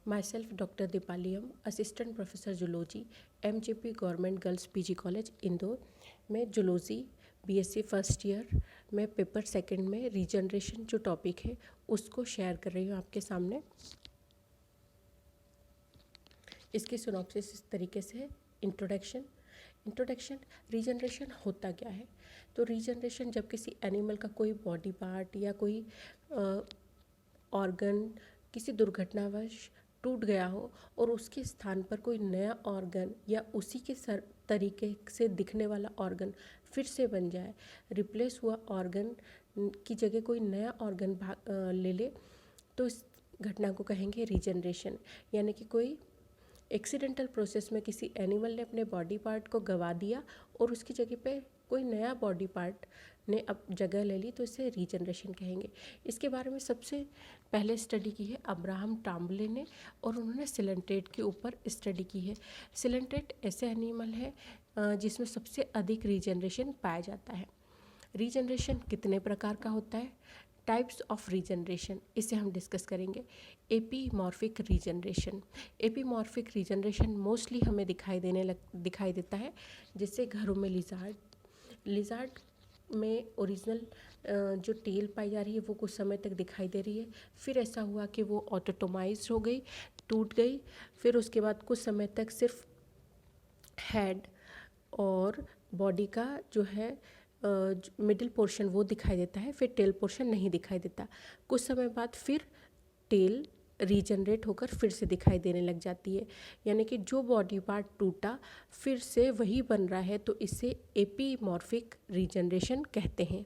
Myself, Dr. Dipali M, assistant professor zoology, MJP government girls PG college Indore में zoology BSc first year में paper second में regeneration जो topic है उसको share कर रही हूँ आपके सामने। इसकी सिनॉप्सिस इस तरीके से है। इंट्रोडक्शन रीजनरेशन होता क्या है। तो रीजनरेशन जब किसी एनिमल का कोई बॉडी पार्ट या कोई ऑर्गन किसी दुर्घटनावश टूट गया हो और उसके स्थान पर कोई नया ऑर्गन या उसी के तरीके से दिखने वाला ऑर्गन फिर से बन जाए, रिप्लेस हुआ ऑर्गन की जगह कोई नया ऑर्गन ले ले, तो इस घटना को कहेंगे रीजनरेशन। यानी कि कोई एक्सीडेंटल प्रोसेस में किसी एनिमल ने अपने बॉडी पार्ट को गंवा दिया और उसकी जगह पे कोई नया बॉडी पार्ट ने अब जगह ले ली, तो इसे रीजनरेशन कहेंगे। इसके बारे में सबसे पहले स्टडी की है अब्राहम टाम्बले ने और उन्होंने सिलेंट्रेट के ऊपर स्टडी की है। सिलेंट्रेट ऐसे एनिमल है जिसमें सबसे अधिक रीजनरेशन पाया जाता है। रीजनरेशन कितने प्रकार का होता है, टाइप्स ऑफ रीजनरेशन, इसे हम डिस्कस करेंगे। एपीमॉर्फिक रीजनरेशन मोस्टली हमें दिखाई देता है, जिससे घरों में लिजार्ड में ओरिजिनल जो टेल पाई जा रही है वो कुछ समय तक दिखाई दे रही है, फिर ऐसा हुआ कि वो ऑटोटोमाइज हो गई, टूट गई, फिर उसके बाद कुछ समय तक सिर्फ हेड और बॉडी का जो है मिडिल पोर्शन वो दिखाई देता है, फिर टेल पोर्शन नहीं दिखाई देता। कुछ समय बाद फिर टेल रीजनरेट होकर फिर से दिखाई देने लग जाती है। यानी कि जो बॉडी पार्ट टूटा फिर से वही बन रहा है, तो इसे एपीमॉर्फिक रीजनरेशन कहते हैं।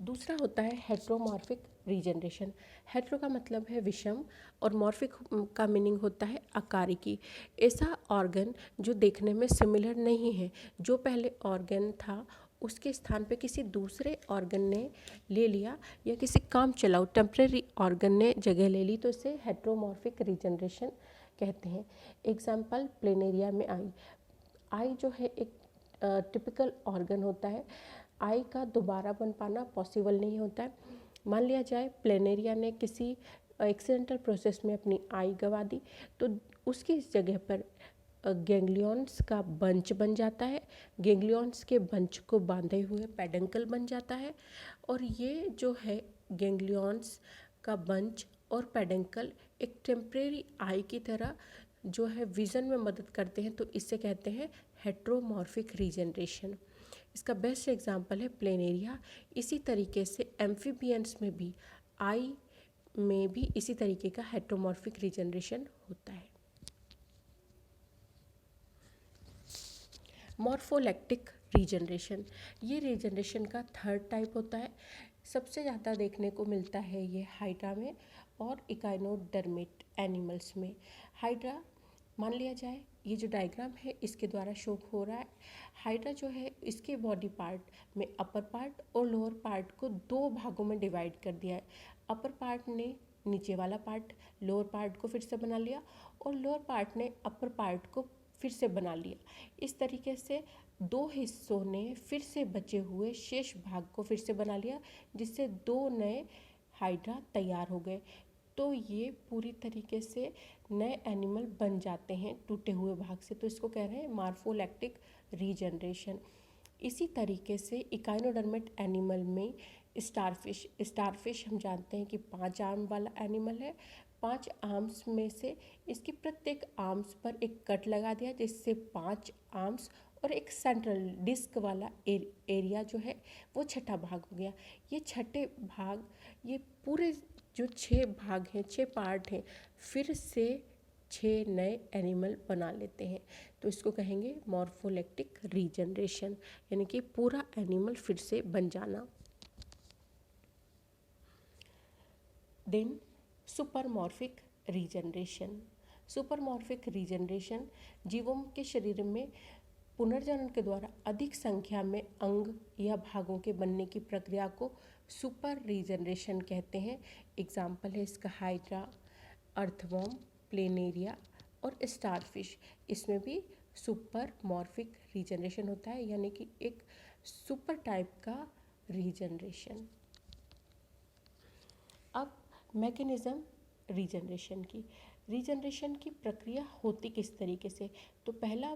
दूसरा होता है हेट्रोमॉर्फिक रीजनरेशन। हेट्रो का मतलब है विषम और मॉर्फिक का मीनिंग होता है आकारिकी। ऐसा ऑर्गन जो देखने में सिमिलर नहीं है, जो पहले ऑर्गन था उसके स्थान पे किसी दूसरे ऑर्गन ने ले लिया या किसी काम चलाऊ टेम्परेरी ऑर्गन ने जगह ले ली, तो इसे हेट्रोमॉर्फिक रीजनरेशन कहते हैं। एग्जाम्पल प्लेनेरिया में आई जो है एक टिपिकल ऑर्गन होता है। आई का दोबारा बन पाना पॉसिबल नहीं होता है। मान लिया जाए प्लेनेरिया ने किसी एक्सीडेंटल प्रोसेस में अपनी आई गंवा दी, तो उसकी जगह पर गैंग्लियॉन्स का बंच बन जाता है। गैंग्लियॉन्स के बंच को बांधे हुए पेडंकल बन जाता है, और ये जो है गैंग्लियॉन्स का बंच और पेडंकल एक टेम्परेरी आई की तरह जो है विज़न में मदद करते हैं, तो इसे कहते हैं हेट्रोमॉर्फिक रीजनरेशन। इसका बेस्ट एग्जांपल है प्लेनेरिया। इसी तरीके से एम्फीबियंस में भी आई में भी इसी तरीके का हेट्रोमॉर्फिक रीजनरेशन होता है। मॉर्फोलेक्टिक रीजनरेशन, ये रीजनरेशन का थर्ड टाइप होता है। सबसे ज़्यादा देखने को मिलता है ये हाइड्रा में और इकाइनोडर्मेट एनिमल्स में। हाइड्रा मान लिया जाए, ये जो डायग्राम है इसके द्वारा शो हो रहा है। हाइड्रा जो है इसके बॉडी पार्ट में अपर पार्ट और लोअर पार्ट को दो भागों में डिवाइड कर दिया है। अपर पार्ट ने नीचे वाला पार्ट लोअर पार्ट को फिर से बना लिया, और लोअर पार्ट ने अपर पार्ट को फिर से बना लिया। इस तरीके से दो हिस्सों ने फिर से बचे हुए शेष भाग को फिर से बना लिया, जिससे दो नए हाइड्रा तैयार हो गए। तो ये पूरी तरीके से नए एनिमल बन जाते हैं टूटे हुए भाग से, तो इसको कह रहे हैं मॉर्फोलेक्टिक रीजनरेशन। इसी तरीके से इकाइनोडर्मेट एनिमल में स्टारफिश हम जानते हैं कि 5 आर्म वाला एनिमल है। 5 आर्म्स में से इसकी प्रत्येक आर्म्स पर एक कट लगा दिया, जिससे 5 आर्म्स और एक सेंट्रल डिस्क वाला एरिया जो है वो छठा भाग हो गया। ये छठे भाग, ये पूरे जो 6 भाग हैं, 6 पार्ट हैं, फिर से 6 नए एनिमल बना लेते हैं, तो इसको कहेंगे मॉर्फोलेक्टिक रीजनरेशन, यानी कि पूरा एनिमल फिर से बन जाना। देन सुपरमॉर्फिक रीजनरेशन जीवों के शरीर में पुनर्जनन के द्वारा अधिक संख्या में अंग या भागों के बनने की प्रक्रिया को सुपर रीजनरेशन कहते हैं। एग्जाम्पल है इसका हाइड्रा, अर्थवॉर्म, प्लेनेरिया और स्टारफिश। इसमें भी सुपरमॉर्फिक रीजनरेशन होता है, यानी कि एक सुपर टाइप का रीजनरेशन। अब मैकेनिज़्म रीजनरेशन की प्रक्रिया होती किस तरीके से, तो पहला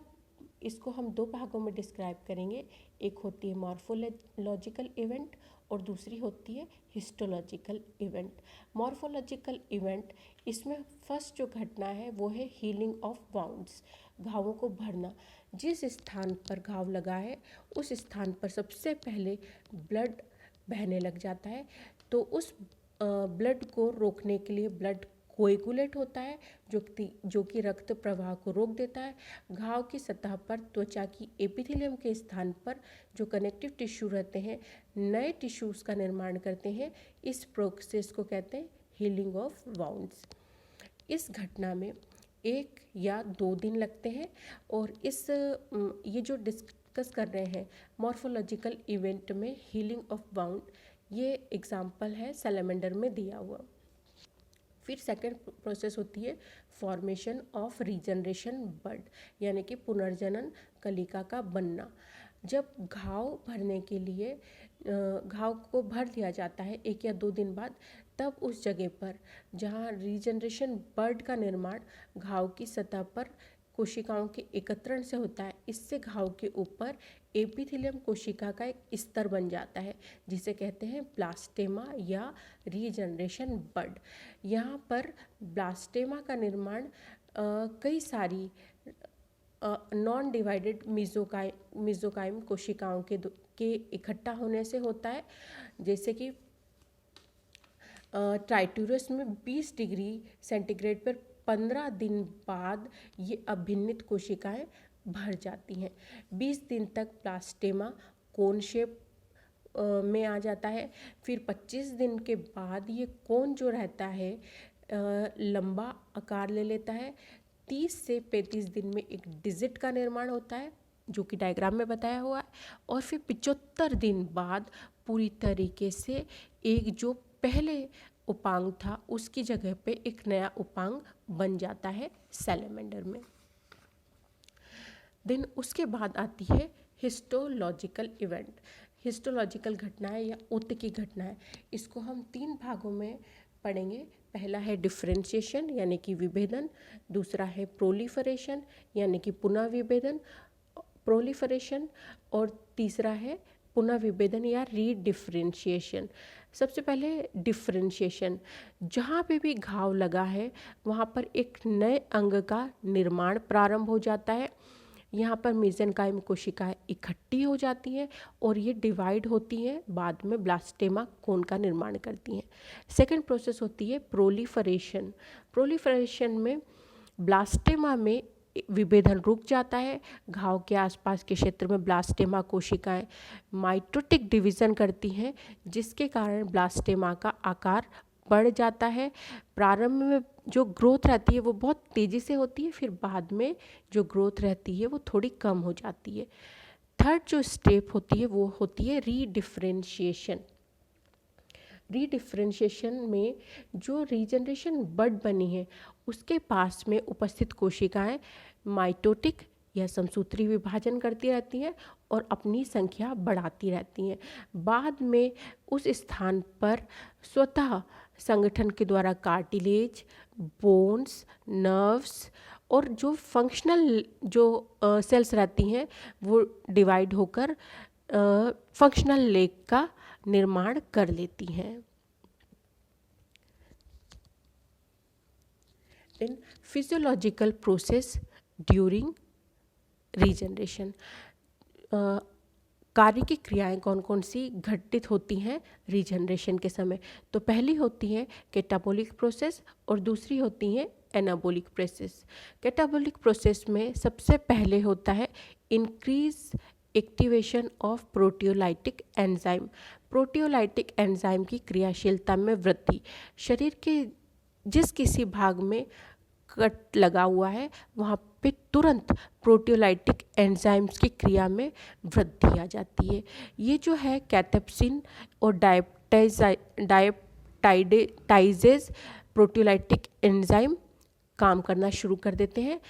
इसको हम दो भागों में डिस्क्राइब करेंगे। एक होती है मॉर्फोलॉजिकल इवेंट और दूसरी होती है हिस्टोलॉजिकल इवेंट। मॉर्फोलॉजिकल इवेंट, इसमें फर्स्ट जो घटना है वो है हीलिंग ऑफ वाउंड्स, घावों को भरना। जिस स्थान पर घाव लगा है उस स्थान पर सबसे पहले ब्लड बहने लग जाता है, तो उस ब्लड को रोकने के लिए ब्लड कोएगुलेट होता है जो कि रक्त प्रवाह को रोक देता है। घाव की सतह पर त्वचा की एपिथेलियम के स्थान पर जो कनेक्टिव टिश्यू रहते हैं नए टिश्यूज़ का निर्माण करते हैं। इस प्रोसेस को कहते हैं हीलिंग ऑफ वाउंड्स। इस घटना में 1 या 2 दिन लगते हैं। और ये जो डिस्कस कर रहे हैं मॉर्फोलॉजिकल इवेंट में हीलिंग ऑफ वाउंड, ये एग्जाम्पल है सैलेमेंडर में दिया हुआ। फिर सेकंड प्रोसेस होती है फॉर्मेशन ऑफ रीजनरेशन बड, यानी कि पुनर्जनन कलिका का बनना। जब घाव भरने के लिए घाव को भर दिया जाता है 1 या 2 दिन बाद, तब उस जगह पर जहाँ रीजनरेशन बड का निर्माण घाव की सतह पर कोशिकाओं के एकत्रण से होता है, इससे घाव के ऊपर एपिथेलियम कोशिका का एक स्तर बन जाता है जिसे कहते हैं ब्लास्टेमा या रीजनरेशन बड। यहाँ पर ब्लास्टेमा का निर्माण कई सारी नॉन डिवाइडेड मिजोकाइम कोशिकाओं के इकट्ठा होने से होता है। जैसे कि ट्राइटूरस में 20 डिग्री सेंटीग्रेड पर 15 दिन बाद ये अभिन्नित कोशिकाएं भर जाती हैं। 20 दिन तक प्लास्टेमा कोन शेप में आ जाता है। फिर 25 दिन के बाद ये कोन जो रहता है लंबा आकार ले लेता है। 30 से 35 दिन में एक डिजिट का निर्माण होता है जो कि डायग्राम में बताया हुआ है। और फिर 75 दिन बाद पूरी तरीके से एक जो पहले उपांग था उसकी जगह पे एक नया उपांग बन जाता है सैलेमेंडर में। देन उसके बाद आती है हिस्टोलॉजिकल इवेंट। हिस्टोलॉजिकल घटनाएं या उत्तकी घटनाएं, इसको हम 3 भागों में पढ़ेंगे। पहला है डिफरेंशिएशन यानी कि विभेदन, दूसरा है प्रोलिफरेशन यानी कि पुनः विभेदन प्रोलिफरेशन, और तीसरा है पुनः विभेदन या रीडिफरेंशिएशन। सबसे पहले डिफरेंशिएशन, जहाँ पे भी घाव लगा है वहाँ पर एक नए अंग का निर्माण प्रारंभ हो जाता है। यहाँ पर मेसेनकाइम कोशिकाएं इकट्ठी हो जाती हैं और ये डिवाइड होती हैं, बाद में ब्लास्टेमा कोन का निर्माण करती हैं। सेकंड प्रोसेस होती है प्रोलिफरेशन। प्रोलिफरेशन में ब्लास्टेमा में विभेदन रुक जाता है। घाव के आसपास के क्षेत्र में ब्लास्टेमा कोशिकाएं माइटोटिक डिवीज़न करती हैं, जिसके कारण ब्लास्टेमा का आकार बढ़ जाता है। प्रारंभ में जो ग्रोथ रहती है वो बहुत तेज़ी से होती है, फिर बाद में जो ग्रोथ रहती है वो थोड़ी कम हो जाती है। थर्ड जो स्टेप होती है वो होती है रीडिफरेंशिएशन। रीडिफरेंशिएशन में जो रीजनरेशन बड बनी है उसके पास में उपस्थित कोशिकाएं माइटोटिक या समसूत्री विभाजन करती रहती हैं और अपनी संख्या बढ़ाती रहती हैं। बाद में उस स्थान पर स्वतः संगठन के द्वारा कार्टिलेज, बोन्स, नर्व्स और जो फंक्शनल जो सेल्स रहती हैं वो डिवाइड होकर फंक्शनल लेग का निर्माण कर लेती हैं। इन फिजियोलॉजिकल प्रोसेस ड्यूरिंग रीजनरेशन, कार्य की क्रियाएं कौन कौन सी घटित होती हैं रीजनरेशन के समय, तो पहली होती है कैटाबोलिक प्रोसेस और दूसरी होती है एनाबोलिक प्रोसेस। कैटाबोलिक प्रोसेस में सबसे पहले होता है increase activation of proteolytic enzyme. Proteolytic enzyme की क्रियाशीलता में वृद्धि। शरीर के जिस किसी भाग में कट लगा हुआ है वहाँ पे तुरंत प्रोटियोलाइटिक एंजाइम्स की क्रिया में वृद्धि आ जाती है। ये जो है कैथेप्सिन और डायप्टाइडेज प्रोटियोलाइटिक एंजाइम काम करना शुरू कर देते हैं।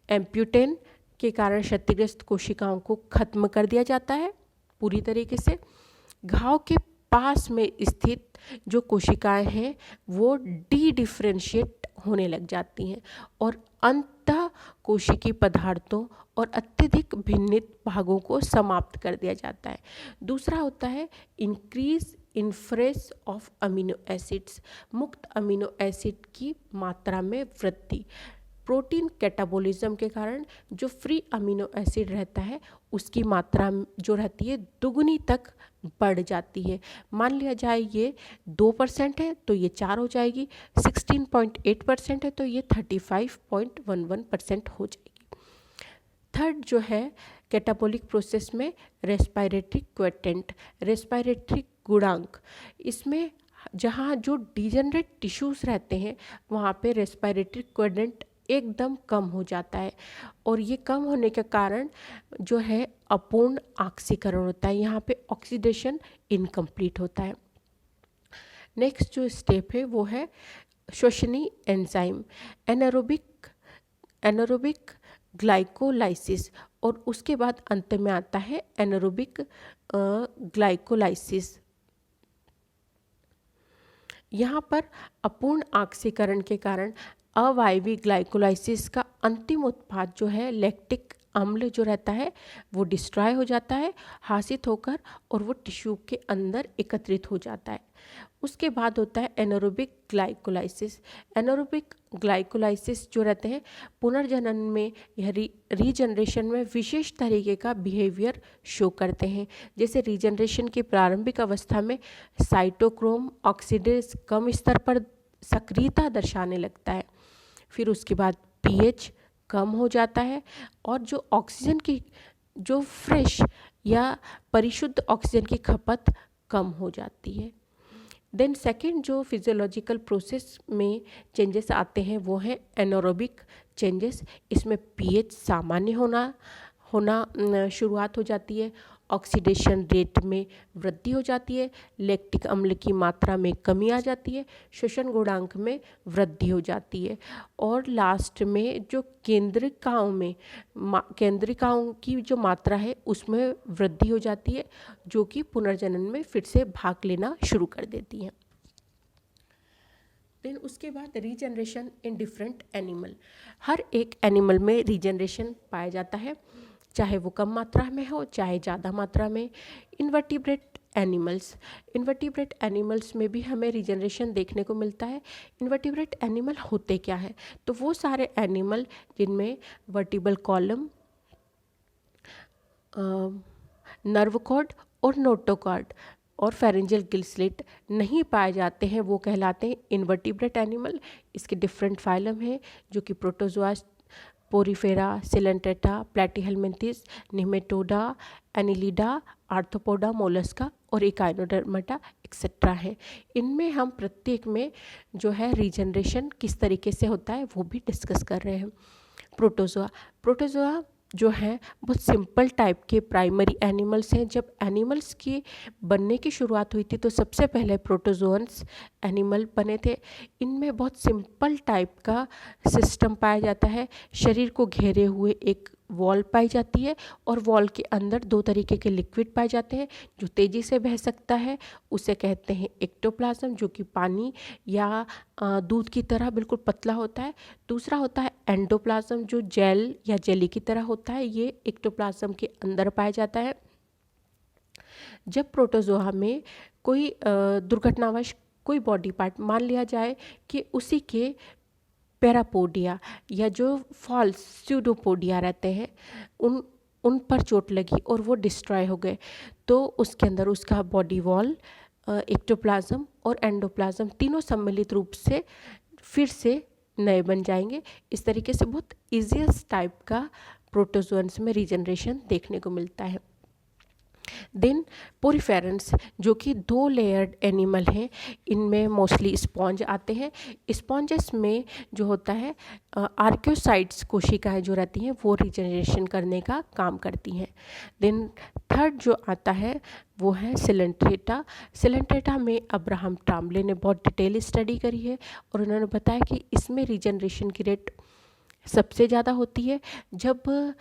एम्प्यूटेन के कारण क्षतिग्रस्त कोशिकाओं को खत्म कर दिया जाता है पूरी तरीके से। घाव के पास में स्थित जो कोशिकाएं हैं वो डी डिफ्रेंशिएट होने लग जाती हैं और अंतः कोशिकीय पदार्थों और अत्यधिक भिन्नित भागों को समाप्त कर दिया जाता है। दूसरा होता है इंक्रीज इन्फ्रेस ऑफ अमीनो एसिड्स, मुक्त अमीनो एसिड की मात्रा में वृद्धि। प्रोटीन कैटाबॉलिज्म के कारण जो फ्री अमीनो एसिड रहता है उसकी मात्रा जो रहती है दुगुनी तक बढ़ जाती है। मान लिया जाए ये 2% है तो ये 4 हो जाएगी, 16.8% है तो ये 35.11% हो जाएगी। थर्ड जो है कैटाबॉलिक प्रोसेस में रेस्पिरेटरी क्वेटेंट, रेस्पिरेटरी गुणांक, इसमें जहाँ जो डिजेनरेट टिश्यूज़ रहते हैं वहाँ पे रेस्पिरेटरी क्वेटेंट एकदम कम हो जाता है और ये कम होने के कारण जो है अपूर्ण ऑक्सीकरण होता है, यहाँ पे ऑक्सीडेशन इनकम्प्लीट होता है। नेक्स्ट जो स्टेप है वो है श्वसनी एंजाइम, एनारोबिक ग्लाइकोलाइसिस और उसके बाद अंत में आता है एनारोबिक ग्लाइकोलाइसिस। यहाँ पर अपूर्ण ऑक्सीकरण के कारण अवायवीय ग्लाइकोलाइसिस का अंतिम उत्पाद जो है लैक्टिक अम्ल जो रहता है वो डिस्ट्रॉय हो जाता है, हासित होकर, और वो टिश्यू के अंदर एकत्रित हो जाता है। उसके बाद होता है एनारोबिक ग्लाइकोलाइसिस। एनारोबिक ग्लाइकोलाइसिस जो रहते हैं पुनर्जनन में या रीजनरेशन में विशेष तरीके का बिहेवियर शो करते हैं। जैसे रीजनरेशन की प्रारंभिक अवस्था में साइटोक्रोम ऑक्सीडेज कम स्तर पर सक्रियता दर्शाने लगता है, फिर उसके बाद पीएच कम हो जाता है और जो ऑक्सीजन की जो फ्रेश या परिशुद्ध ऑक्सीजन की खपत कम हो जाती है। देन सेकेंड जो फिजियोलॉजिकल प्रोसेस में चेंजेस आते हैं वो है एनारोबिक चेंजेस। इसमें पीएच सामान्य होना शुरुआत हो जाती है, ऑक्सीडेशन रेट में वृद्धि हो जाती है, लैक्टिक अम्ल की मात्रा में कमी आ जाती है, श्वसन गुणांक में वृद्धि हो जाती है और लास्ट में जो केंद्रिकाओं की जो मात्रा है उसमें वृद्धि हो जाती है, जो कि पुनर्जनन में फिर से भाग लेना शुरू कर देती हैं। देन उसके बाद रीजनरेशन इन डिफरेंट एनिमल, हर एक एनिमल में रीजनरेशन पाया जाता है, चाहे वो कम मात्रा में हो चाहे ज़्यादा मात्रा में। इनवर्टिब्रेट एनिमल्स में भी हमें रीजनरेशन देखने को मिलता है। इनवर्टिब्रेट एनिमल होते क्या है, तो वो सारे एनिमल जिनमें वर्टिब्रल कॉलम, नर्व कॉर्ड और नोटोकॉर्ड और फेरेंजियल गिल स्लिट नहीं पाए जाते हैं वो कहलाते हैं इनवर्टिब्रेट एनिमल। इसके डिफरेंट फाइलम हैं जो कि protozoa, porifera, coelenterata, platyhelminthes, nematoda, annelida, arthropoda, mollusca और इकाइनोडर्मेटा एक्सेट्रा है। इनमें हम प्रत्येक में जो है रीजनरेशन किस तरीके से होता है वो भी डिस्कस कर रहे हैं। प्रोटोजोआ जो है बहुत सिंपल टाइप के प्राइमरी एनिमल्स हैं। जब एनिमल्स की बनने की शुरुआत हुई थी तो सबसे पहले प्रोटोजोअन्स एनिमल बने थे। इनमें बहुत सिंपल टाइप का सिस्टम पाया जाता है, शरीर को घेरे हुए एक वॉल पाई जाती है और वॉल के अंदर दो तरीके के लिक्विड पाए जाते हैं जो तेज़ी से बह सकता है, उसे कहते हैं एक्टोप्लाज्म, जो कि पानी या दूध की तरह बिल्कुल पतला होता है। दूसरा होता है एंडोप्लाज्म जो जेल या जेली की तरह होता है, ये एक्टोप्लाज्म के अंदर पाया जाता है। जब प्रोटोजोआ में कोई दुर्घटनावश कोई बॉडी पार्ट, मान लिया जाए कि उसी के पैरापोडिया या जो फॉल्स स्यूडोपोडिया रहते हैं उन पर चोट लगी और वो डिस्ट्रॉय हो गए, तो उसके अंदर उसका बॉडी वॉल, एक्टोप्लाज्म और एंडोप्लाज्म तीनों सम्मिलित रूप से फिर से नए बन जाएंगे। इस तरीके से बहुत ईजीएस्ट टाइप का प्रोटोजोअन्स में रीजनरेशन देखने को मिलता है। देन पोरीफेरेंस जो कि 2 लेयर्ड एनिमल हैं, इनमें मोस्टली स्पॉन्ज आते हैं। स्पॉन्जेस में जो होता है आर्कियोसाइट्स कोशिकाएं जो रहती हैं वो रीजनरेशन करने का काम करती हैं। देन थर्ड जो आता है वो है सिलेंट्रेटा। सिलेंट्रेटा में अब्राहम टाम्बले ने बहुत डिटेल स्टडी करी है और उन्होंने बताया कि इसमें रीजनरेशन की रेट सबसे ज़्यादा होती है। जब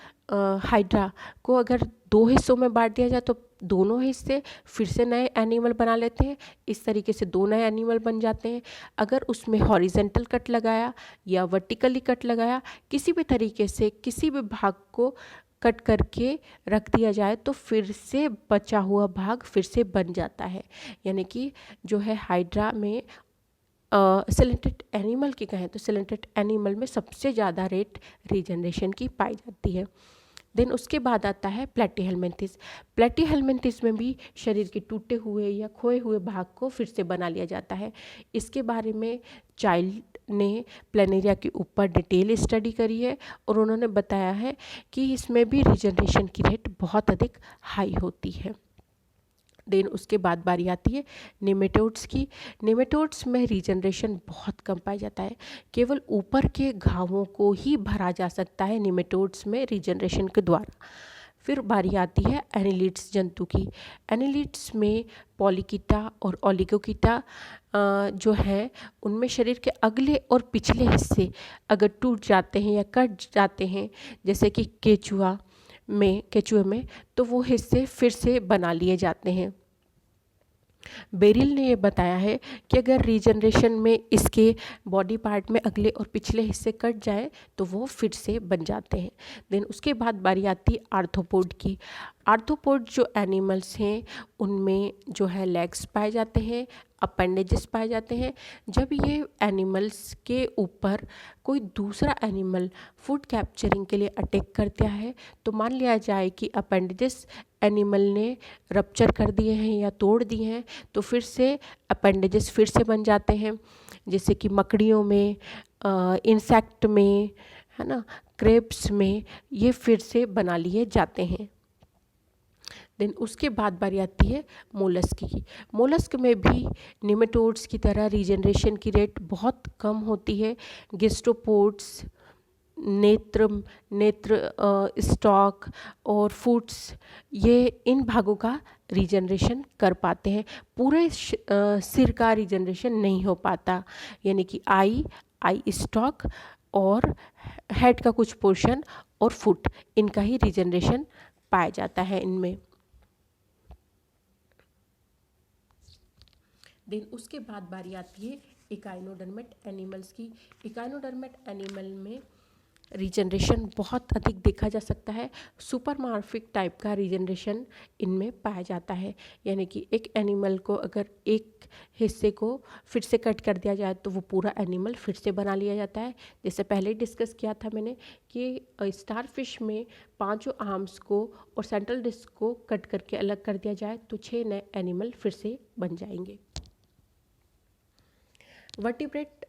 हाइड्रा को अगर 2 हिस्सों में बांट दिया जाए तो दोनों हिस्से फिर से नए एनिमल बना लेते हैं। इस तरीके से 2 नए एनिमल बन जाते हैं। अगर उसमें हॉरिजेंटल कट लगाया या वर्टिकली कट लगाया, किसी भी तरीके से किसी भी भाग को कट करके रख दिया जाए तो फिर से बचा हुआ भाग फिर से बन जाता है। यानी कि जो है हाइड्रा में सिलेंटेड एनिमल की कहें तो सिलेंटेड एनिमल में सबसे ज़्यादा रेट रीजनरेशन की पाई जाती है। देन उसके बाद आता है प्लेटीहेल्मिन्थिस। प्लेटीहेल्मिन्थिस में भी शरीर के टूटे हुए या खोए हुए भाग को फिर से बना लिया जाता है। इसके बारे में चाइल्ड ने प्लेनेरिया के ऊपर डिटेल स्टडी करी है और उन्होंने बताया है कि इसमें भी रीजनरेशन की रेट बहुत अधिक हाई होती है। देन उसके बाद बारी आती है नेमेटोड्स की। नेमेटोड्स में रीजनरेशन बहुत कम पाया जाता है। केवल ऊपर के घावों को ही भरा जा सकता है नेमेटोड्स में रीजनरेशन के द्वारा। फिर बारी आती है एनिलिड्स जंतु की। एनिलिड्स में पॉलीकीटा और ओलिगोकीटा जो है उनमें शरीर के अगले और पिछले हिस्से अगर टूट जाते हैं या कट जाते हैं, जैसे कि केचुए में तो वो हिस्से फिर से बना लिए जाते हैं। बेरिल ने ये बताया है कि अगर रीजनरेशन में इसके बॉडी पार्ट में अगले और पिछले हिस्से कट जाए तो वो फिर से बन जाते हैं। देन उसके बाद बारी आती है आर्थ्रोपोड की। आर्थ्रोपोड जो एनिमल्स हैं उनमें जो है लेग्स पाए जाते हैं, अपेंडेजेस पाए जाते हैं। जब ये एनिमल्स के ऊपर कोई दूसरा एनिमल फूड कैप्चरिंग के लिए अटैक करता है तो मान लिया जाए कि अपेंडेजेस एनिमल ने रप्चर कर दिए हैं या तोड़ दिए हैं तो फिर से अपेंडेजेस फिर से बन जाते हैं, जैसे कि मकड़ियों में, इंसेक्ट में, है ना, क्रेब्स में ये फिर से बना लिए जाते हैं। देन उसके बाद बारी आती है मोलस्क की। मोलस्क में भी निमेटोड्स की तरह रीजनरेशन की रेट बहुत कम होती है। गैस्ट्रोपोड्स, नेत्र स्टॉक और फूड्स, ये इन भागों का रीजनरेशन कर पाते हैं। पूरे सिर का रीजनरेशन नहीं हो पाता, यानी कि आई स्टॉक और हेड का कुछ पोर्शन और फुट, इनका ही रीजनरेशन पाया जाता है इनमें। देन उसके बाद बारी आती है इकाइनोडर्मेट एनिमल्स की। इकाइनोडर्मेट एनिमल में रीजनरेशन बहुत अधिक देखा जा सकता है। सुपरमॉर्फिक टाइप का रीजनरेशन इनमें पाया जाता है, यानी कि एक एनिमल को अगर एक हिस्से को फिर से कट कर दिया जाए तो वो पूरा एनिमल फिर से बना लिया जाता है। जैसे पहले डिस्कस किया था मैंने कि स्टारफिश में 5 आर्म्स को और सेंट्रल डिस्क को कट करके अलग कर दिया जाए तो 6 नए एनिमल फिर से बन जाएंगे। वर्टिब्रेट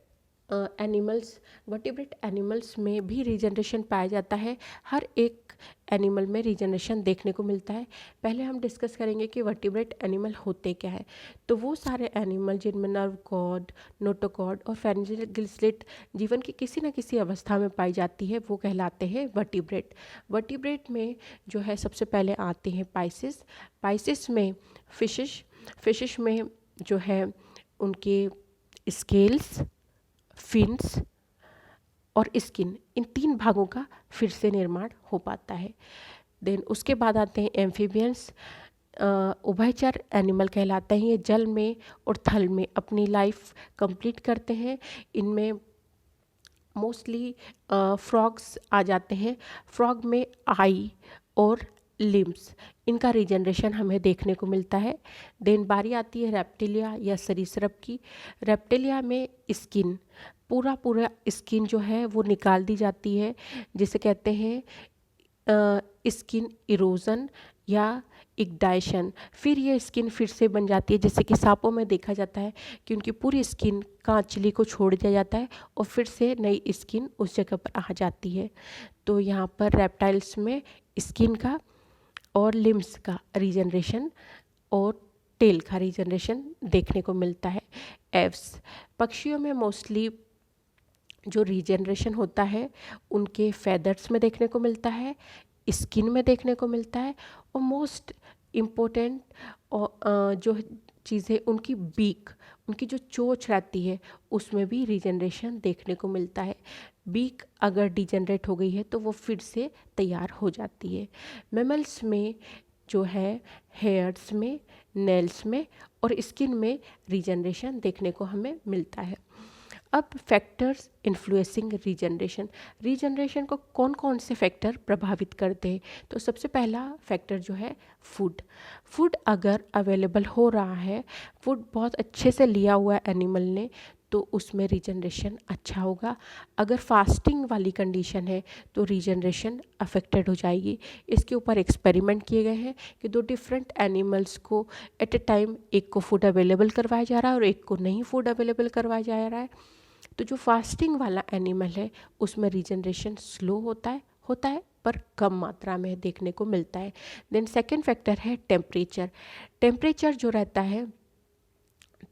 एनिमल्स में भी रीजनरेशन पाया जाता है। हर एक एनिमल में रीजनरेशन देखने को मिलता है। पहले हम डिस्कस करेंगे कि वर्टिब्रेट एनिमल होते क्या है। तो वो सारे एनिमल जिनमें नर्व कॉर्ड, नोटोकॉर्ड और फेरेंजियल स्लिट जीवन की किसी न किसी अवस्था में पाई जाती है, वो कहलाते हैं वर्टिब्रेट। वर्टिब्रेट में जो है सबसे पहले आते हैं पाइसिस में फिशेस में जो है उनके स्केल्स, फिन्स और स्किन, इन 3 भागों का फिर से निर्माण हो पाता है। देन उसके बाद आते हैं एम्फीबियंस। उभयचर एनिमल कहलाते हैं। ये जल में और थल में अपनी लाइफ कंप्लीट करते हैं। इनमें मोस्टली फ्रॉग्स आ जाते हैं। फ्रॉग में आई और लिम्स, इनका रीजनरेशन हमें देखने को मिलता है। देन बारी आती है रेप्टिलिया या सरीसृप की। रेप्टिलिया में स्किन, पूरा स्किन जो है वो निकाल दी जाती है, जिसे कहते हैं स्किन इरोजन या इग्डाइशन। फिर ये स्किन फिर से बन जाती है, जैसे कि सांपों में देखा जाता है कि उनकी पूरी स्किन कांचली को छोड़ दिया जाता है और फिर से नई स्किन उस जगह पर आ जाती है। तो यहाँ पर रेप्टाइल्स में स्किन का और लिम्स का रीजनरेशन और टेल का रीजनरेशन देखने को मिलता है। एव्स, पक्षियों में मोस्टली जो रीजनरेशन होता है उनके फेदर्स में देखने को मिलता है, स्किन में देखने को मिलता है और मोस्ट इम्पोर्टेंट जो चीज़ें उनकी बीक, उनकी जो चोंच रहती है उसमें भी रीजनरेशन देखने को मिलता है। बीक अगर डिजनरेट हो गई है तो वो फिर से तैयार हो जाती है। मैमल्स में जो है हेयर्स में, नेल्स में और स्किन में रीजनरेशन देखने को हमें मिलता है। अब फैक्टर्स इन्फ्लुएंसिंग रीजनरेशन, रीजनरेशन को कौन कौन से फैक्टर प्रभावित करते हैं? तो सबसे पहला फैक्टर जो है फूड। फूड अगर अवेलेबल हो रहा है, फूड बहुत अच्छे से लिया हुआ है एनिमल ने, तो उसमें रीजनरेशन अच्छा होगा। अगर फास्टिंग वाली कंडीशन है तो रीजनरेशन अफेक्टेड हो जाएगी। इसके ऊपर एक्सपेरिमेंट किए गए हैं कि दो डिफरेंट एनिमल्स को एट ए टाइम एक को फूड अवेलेबल करवाया जा रहा है और एक को नहीं फूड अवेलेबल करवाया जा रहा है। तो जो फास्टिंग वाला एनिमल है उसमें रीजनरेशन स्लो होता है पर कम मात्रा में देखने को मिलता है। देन सेकेंड फैक्टर है टेम्परेचर। टेम्परेचर जो रहता है,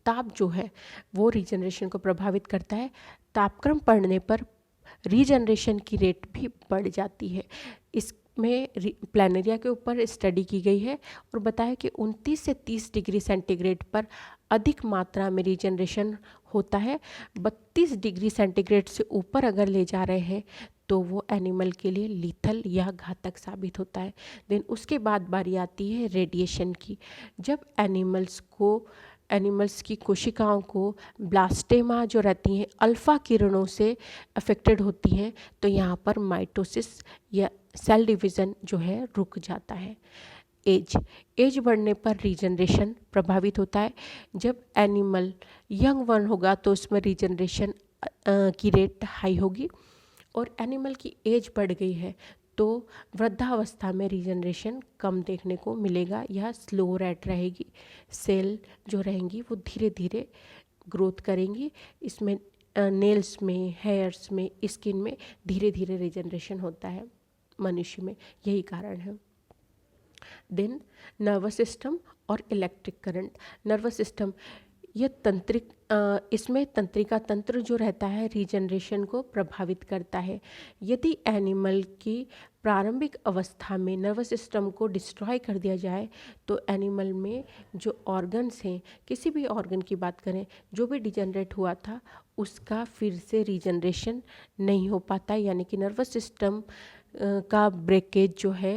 ताप जो है वो रीजनरेशन को प्रभावित करता है। तापक्रम बढ़ने पर रीजनरेशन की रेट भी बढ़ जाती है। इसमें प्लानेरिया के ऊपर स्टडी की गई है और बताया कि 29 से 30 डिग्री सेंटीग्रेड पर अधिक मात्रा में रीजनरेशन होता है। 32 डिग्री सेंटीग्रेड से ऊपर अगर ले जा रहे हैं तो वो एनिमल के लिए लीथल या घातक साबित होता है। देन उसके बाद बारी आती है रेडिएशन की। जब एनिमल्स की कोशिकाओं को ब्लास्टेमा जो रहती हैं अल्फ़ा किरणों से अफेक्टेड होती हैं, तो यहाँ पर माइटोसिस या सेल डिवीज़न जो है रुक जाता है। एज बढ़ने पर रीजनरेशन प्रभावित होता है। जब एनिमल यंग वन होगा तो उसमें रीजनरेशन की रेट हाई होगी, और एनिमल की एज बढ़ गई है तो वृद्धावस्था में रीजनरेशन कम देखने को मिलेगा या स्लो रेट रहेगी। सेल जो रहेंगी वो धीरे धीरे ग्रोथ करेंगी। इसमें नेल्स में, हेयर्स में, स्किन में धीरे धीरे रीजनरेशन होता है मनुष्य में, यही कारण है। देन नर्वस सिस्टम और इलेक्ट्रिक करंट। नर्वस सिस्टम यह इसमें तंत्रिका तंत्र जो रहता है रीजनरेशन को प्रभावित करता है। यदि एनिमल की प्रारंभिक अवस्था में नर्वस सिस्टम को डिस्ट्रॉय कर दिया जाए तो एनिमल में जो ऑर्गन्स हैं, किसी भी ऑर्गन की बात करें, जो भी डिजनरेट हुआ था उसका फिर से रीजनरेशन नहीं हो पाता, यानी कि नर्वस सिस्टम का ब्रेकेज जो है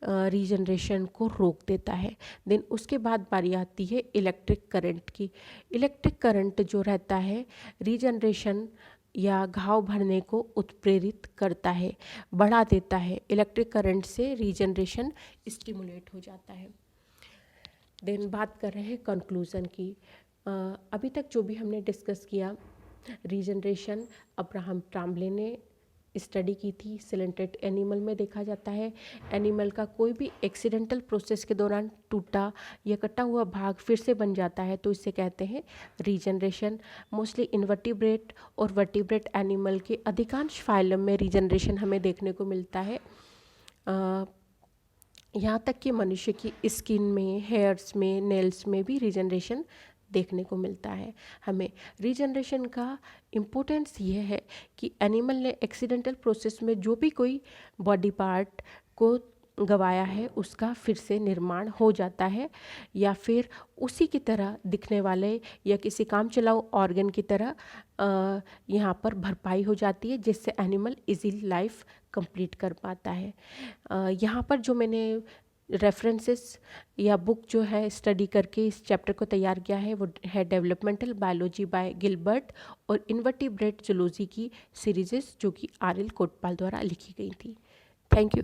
रीजनरेशन को रोक देता है। देन उसके बाद बारी आती है इलेक्ट्रिक करंट की। इलेक्ट्रिक करंट जो रहता है रीजनरेशन या घाव भरने को उत्प्रेरित करता है, बढ़ा देता है। इलेक्ट्रिक करंट से रीजनरेशन स्टिमुलेट हो जाता है। देन बात कर रहे हैं कंक्लूज़न की। अभी तक जो भी हमने डिस्कस किया, रीजनरेशन अब्राहम ट्राम्बले ने स्टडी की थी। सिलेंटेड एनिमल में देखा जाता है एनिमल का कोई भी एक्सीडेंटल प्रोसेस के दौरान टूटा या कटा हुआ भाग फिर से बन जाता है तो इसे कहते हैं रीजनरेशन। मोस्टली इनवर्टिब्रेट और वर्टिब्रेट एनिमल के अधिकांश फाइलम में रीजनरेशन हमें देखने को मिलता है। यहाँ तक कि मनुष्य की स्किन में, हेयर्स में, नेल्स में भी रीजनरेशन देखने को मिलता है। हमें रीजनरेशन का इम्पोर्टेंस ये है कि एनिमल ने एक्सीडेंटल प्रोसेस में जो भी कोई बॉडी पार्ट को गवाया है उसका फिर से निर्माण हो जाता है, या फिर उसी की तरह दिखने वाले या किसी काम चलाऊ ऑर्गन की तरह यहाँ पर भरपाई हो जाती है, जिससे एनिमल इजीली लाइफ कंप्लीट कर पाता है। यहाँ पर जो मैंने रेफरेंसेस या बुक जो है स्टडी करके इस चैप्टर को तैयार किया है वो है डेवलपमेंटल बायोलॉजी बाय गिलबर्ट और इन्वर्टिब्रेट जूलॉजी की सीरीजेस जो कि आर एल कोटपाल द्वारा लिखी गई थी। Thank you.